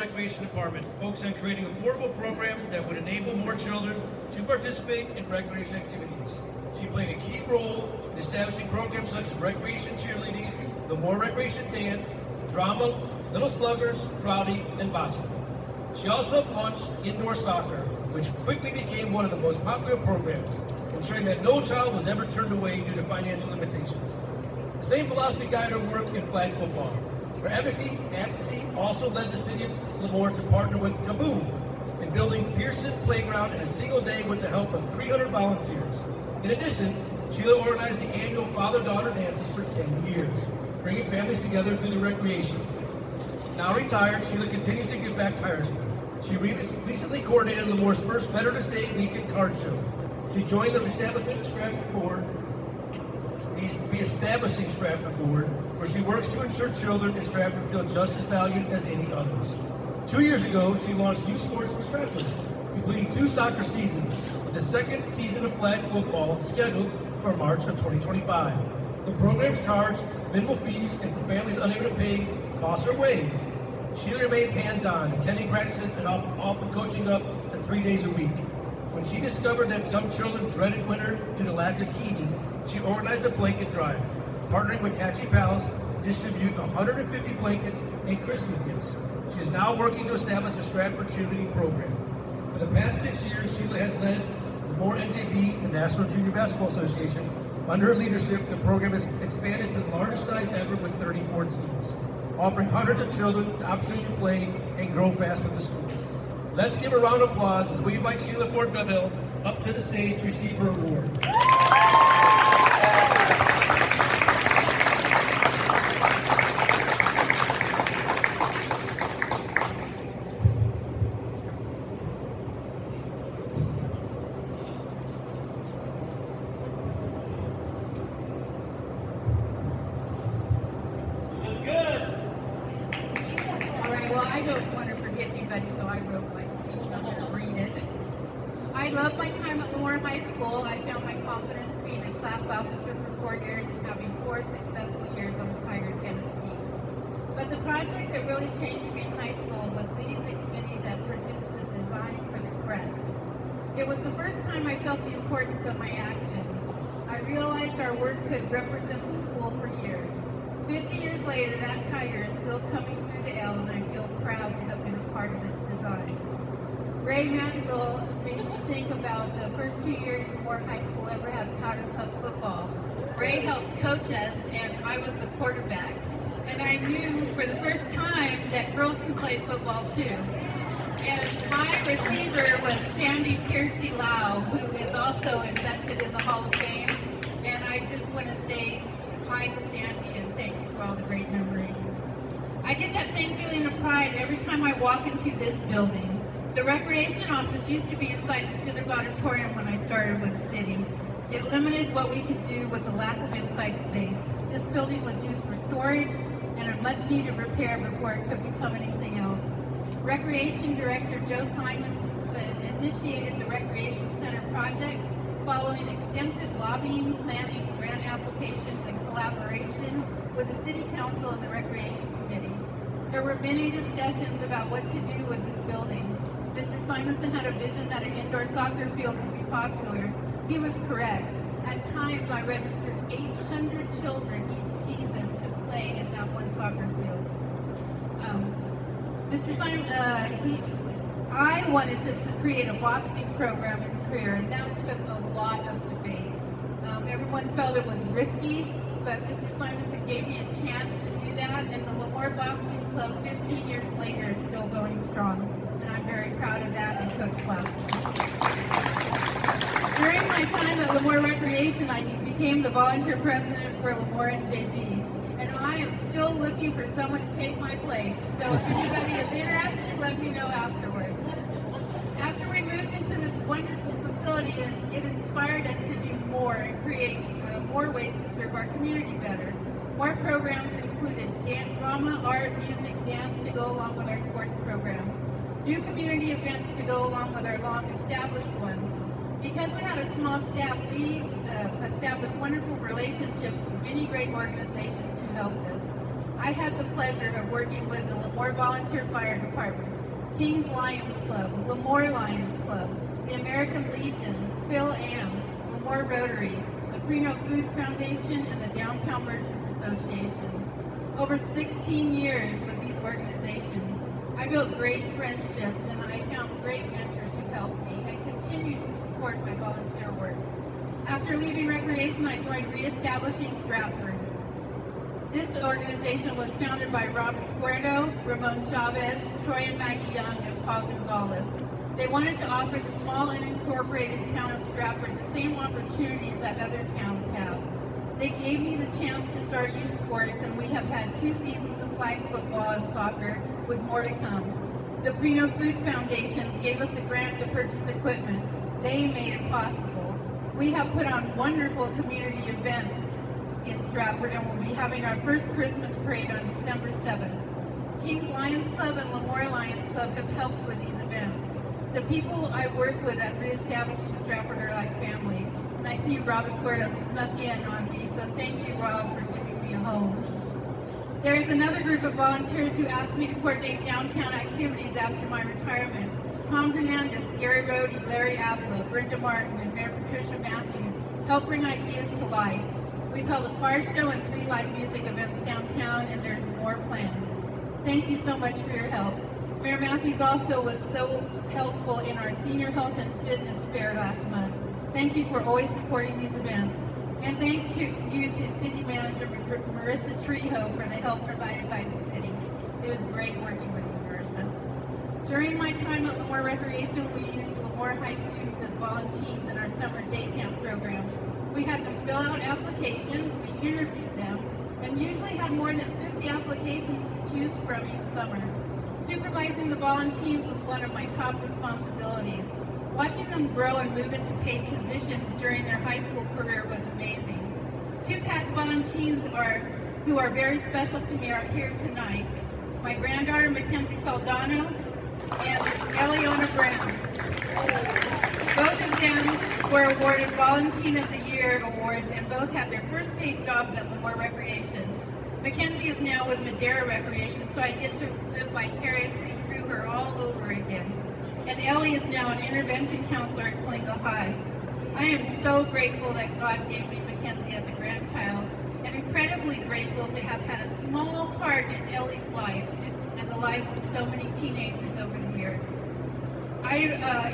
Recreation Department focused on creating affordable programs that would enable more children to participate in recreation activities. She played a key role in establishing programs such as recreation cheerleading, the More Recreation Dance, drama, Little Sluggers, karate, and boxing. She also helped launch indoor soccer, which quickly became one of the most popular programs, ensuring that no child was ever turned away due to financial limitations. The same philosophy guided her work in flag football. Her advocacy also led the city of Lemoore to partner with Kaboom in building Pearson Playground in a single day with the help of 300 volunteers. In addition, Sheila organized the annual father-daughter dances for 10 years, bringing families together through the recreation. Now retired, Sheila continues to give back tirelessly. She recently coordinated Lemoore's first Veterans Day weekend card show. She joined the reestablishing Stratford Board, where she works to ensure children in Stratford feel just as valued as any others. 2 years ago, she launched youth sports for Stratford, including 2 soccer seasons, with the second season of flag football scheduled for March of 2025. The programs charge minimal fees, and for families unable to pay, costs are waived. Sheila remains hands-on, attending practices and often coaching up to 3 days a week. When she discovered that some children dreaded winter due to lack of heating, she organized a blanket drive, partnering with Tachi Palace to distribute 150 blankets and Christmas gifts. She is now working to establish a Stratford cheerleading program. For the past 6 years, Sheila has led the More NJB, the National Junior Basketball Association. Under her leadership, the program has expanded to the largest size ever with 34 teams, offering hundreds of children the opportunity to play and grow fast with the sport. Let's give a round of applause as we invite Sheila Ford Beville up to the stage to receive her award. I don't want to forget anybody, so I wrote my speech and I'm going to read it. I love my time at Lemoore High School. I found my confidence being a class officer for 4 years and having 4 successful years on the Tiger tennis team. But the project that really changed me in high school was leading the committee that produced the design for the crest. It was the first time I felt the importance of my actions. I realized our work could represent the school for years. 50 years later, that tiger is still coming through the L, and I feel proud to have been a part of its design. Ray Madrigal made me think about the first 2 years Lemoore High School ever had powder puff football. Ray helped coach us, and I was the quarterback. And I knew for the first time that girls can play football too. And my receiver was Sandy Piercy Lau, who is also inducted in the Hall of Fame. And I just want to say hi to Sandy and thank you for all the great memories. I get that same feeling of pride every time I walk into this building. The recreation office used to be inside the Civic Auditorium when I started with the city. It limited what we could do with the lack of inside space. This building was used for storage and a much needed repair before it could become anything else. Recreation Director Joe Simonson initiated the Recreation Center project following extensive lobbying, planning, grant applications, and collaboration with the City Council and the Recreation Committee. There were many discussions about what to do with this building. Mr. Simonson had a vision that an indoor soccer field would be popular. He was correct. At times, I registered 800 children each season to play in that one soccer field. Mr. Simon, I wanted to create a boxing program in Spear, and that took a lot of debate. Everyone felt it was risky, but Mr. Simonson gave me a chance to do that, and the Lemoore Boxing Club 15 years later is still going strong, and I'm very proud of that and Coach Glassman. During my time at Lemoore Recreation, I became the volunteer president for Lemoore NJB, and I am still looking for someone to take my place, so if anybody is interested, let me know afterwards. After we moved into this wonderful facility, it inspired us to do more and create more ways to serve our community better. More programs included drama, art, music, dance to go along with our sports program. New community events to go along with our long-established ones. Because we had a small staff, we established wonderful relationships with many great organizations who helped us. I had the pleasure of working with the Lemoore Volunteer Fire Department, King's Lions Club, Lemoore Lions Club, the American Legion, Phil Am, Lemoore Rotary, the Prino Foods Foundation, and the Downtown Merchants Associations. Over 16 years with these organizations, I built great friendships and I found great mentors who helped me and continue to support my volunteer work. After leaving recreation, I joined Reestablishing Stratford. This organization was founded by Rob Escuerdo, Ramon Chavez, Troy and Maggie Young, and Paul Gonzalez. They wanted to offer the small unincorporated town of Stratford the same opportunities that other towns have. They gave me the chance to start youth sports, and we have had 2 seasons of flag football and soccer, with more to come. The Prino Food Foundations gave us a grant to purchase equipment. They made it possible. We have put on wonderful community events in Stratford, and we'll be having our first Christmas parade on December 7th. King's Lions Club and Lemoore Lions Club have helped with these events. The people I work with at Reestablishing Stratford are like family, and I see Rob Escuerdo snuck in on me, so thank you, Rob, for giving me a home. There is another group of volunteers who asked me to coordinate downtown activities after my retirement. Tom Hernandez, Gary Rohde, Larry Avila, Brenda Martin, and Mayor Patricia Matthews help bring ideas to life. We've held a choir show and 3 live music events downtown, and there's more planned. Thank you so much for your help. Mayor Matthews also was so helpful in our senior health and fitness fair last month. Thank you for always supporting these events. And thank you to City Manager Marissa Trejo for the help provided by the city. It was great working with you, Marissa. During my time at Lemoore Recreation, we used Lemoore High students as volunteers in our summer day camp program. We had them fill out applications, we interviewed them, and usually had more than 50 applications to choose from each summer. Supervising the volunteers was one of my top responsibilities. Watching them grow and move into paid positions during their high school career was amazing. 2 past volunteers who are very special to me are here tonight. My granddaughter, Mackenzie Saldano, and Eliona Brown. Both of them were awarded Volunteer of the Year awards, and both have their first paid jobs at Lemoore Recreation. Mackenzie is now with Madera Recreation, so I get to live vicariously through her all over again. And Ellie is now an intervention counselor at Klingle High. I am so grateful that God gave me Mackenzie as a grandchild, and incredibly grateful to have had a small part in Ellie's life and the lives of so many teenagers over the years. I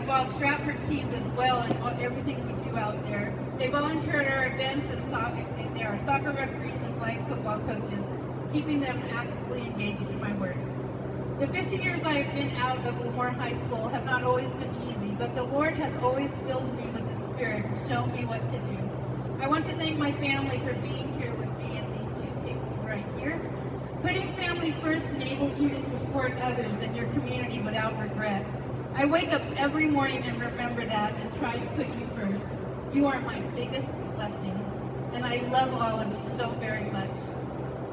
involve Stratford teens as well in everything we do out there. They volunteer at our events and soccer. They are soccer referees and flag football coaches, keeping them actively engaged in my work. The 50 years I have been out of Lemoore High School have not always been easy, but the Lord has always filled me with His Spirit and shown me what to do. I want to thank my family for being here with me in these 2 tables right here. Putting family first enables you to support others and your community without regret. I wake up every morning and remember that and try to put you first. You are my biggest blessing, and I love all of you so very much.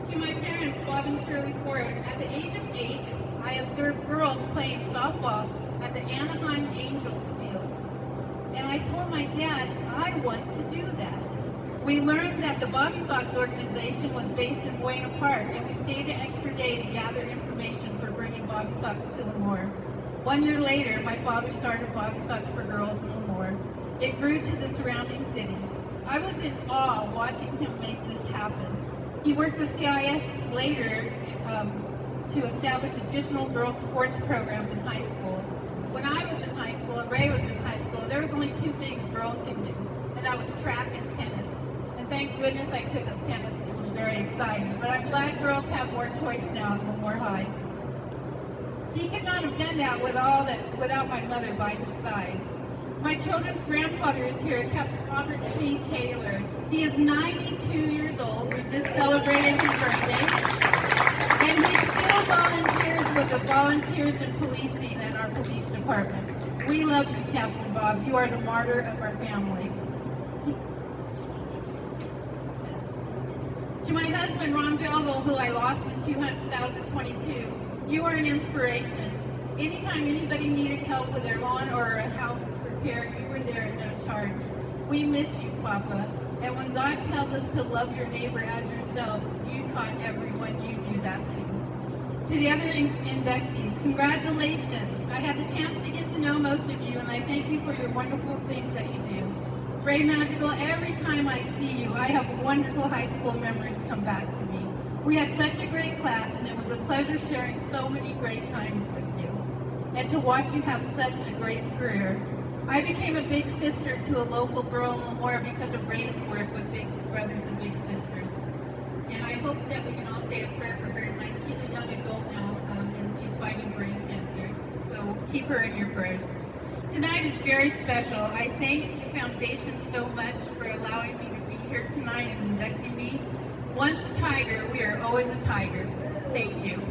To my parents, Bob and Shirley Ford, at the age of 8, I observed girls playing softball at the Anaheim Angels field. And I told my dad, I want to do that. We learned that the Bobby Sox organization was based in Buena Park, and we stayed an extra day to gather information for bringing Bobby Sox to Lemoore. 1 year later, my father started Bobby Sox for Girls in Lemoore. It grew to the surrounding cities. I was in awe watching him make this happen. He worked with CIS later to establish additional girls' sports programs in high school. When I was in high school and Ray was in high school, there was only 2 things girls could do, and that was track and tennis. And thank goodness I took up tennis. It was very exciting. But I'm glad girls have more choice now at Lemoore High. He could not have done that without my mother by his side. My children's grandfather is here, Captain Robert C. Taylor. He is 92 years old. We just celebrated his birthday. And he still volunteers with the Volunteers in Policing at our police department. We love you, Captain Bob. You are the martyr of our family. To my husband, Ron Belville, who I lost in 2022, you are an inspiration. Anytime anybody needed help with their lawn or a house repair, you were there at no charge. We miss you, Papa. And when God tells us to love your neighbor as yourself, you taught everyone you do that too. To the other inductees, congratulations. I had the chance to get to know most of you, and I thank you for your wonderful things that you do. Brave Madrigal, every time I see you, I have wonderful high school memories come back to me. We had such a great class, and it was a pleasure sharing so many great times with you. And to watch you have such a great career. I became a big sister to a local girl in Lemoore because of Ray's work with Big Brothers and Big Sisters. And I hope that we can all say a prayer for her. Like she's a young adult now, and she's fighting brain cancer. So keep her in your prayers. Tonight is very special. I thank the foundation so much for allowing me to be here tonight and inducting me. Once a Tiger, we are always a Tiger. Thank you.